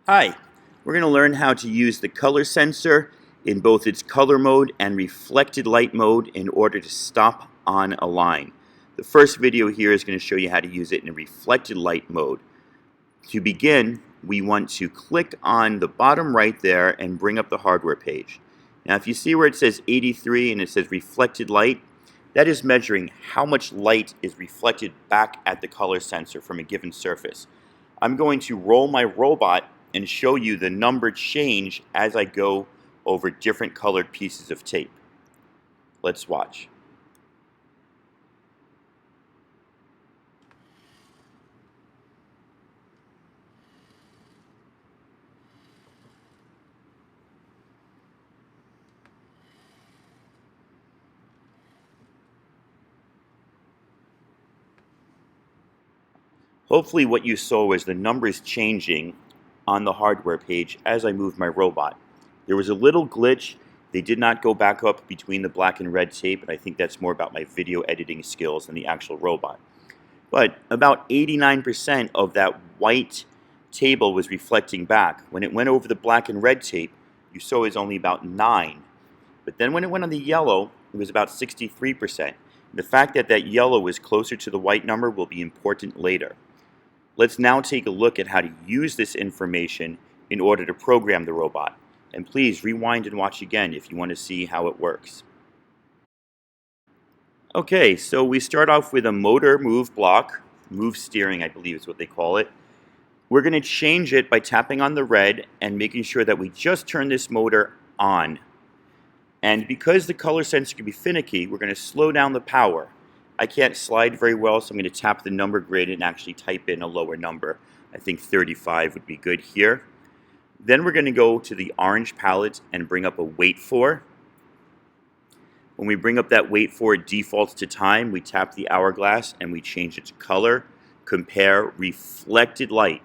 Hi, we're going to learn how to use the color sensor in both its color mode and reflected light mode in order to stop on a line. The first video here is going to show you how to use it in reflected light mode. To begin, we want to click on the bottom right there and bring up the hardware page. Now if you see where it says 83 and it says reflected light, that is measuring how much light is reflected back at the color sensor from a given surface. I'm going to roll my robot and show you the number change as I go over different colored pieces of tape. Let's watch. Hopefully what you saw was the numbers changing on the hardware page as I moved my robot. There was a little glitch. They did not go back up between the black and red tape, and I think that's more about my video editing skills than the actual robot. But about 89% of that white table was reflecting back. When it went over the black and red tape, you saw it was only about 9. But then when it went on the yellow, it was about 63%. The fact that that yellow is closer to the white number will be important later. Let's now take a look at how to use this information in order to program the robot. And please rewind and watch again if you want to see how it works. Okay, so we start off with a motor move block, move steering I believe is what they call it. We're going to change it by tapping on the red and making sure that we just turn this motor on. And because the color sensor can be finicky, we're going to slow down the power. I can't slide very well, so I'm going to tap the number grid and actually type in a lower number. I think 35 would be good here. Then we're going to go to the orange palette and bring up a wait for. When we bring up that wait for, it defaults to time. We tap the hourglass and we change it to color, compare, reflected light.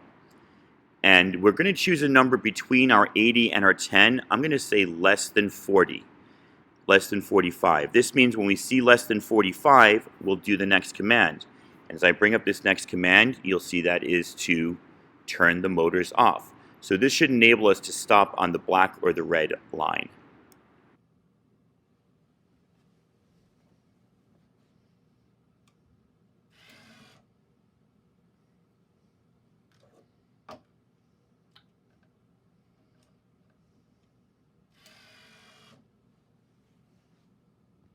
And we're going to choose a number between our 80 and our 10. I'm going to say less than 40. Less than 45. This means when we see less than 45, we'll do the next command. And as I bring up this next command, you'll see that is to turn the motors off. So this should enable us to stop on the black or the red line.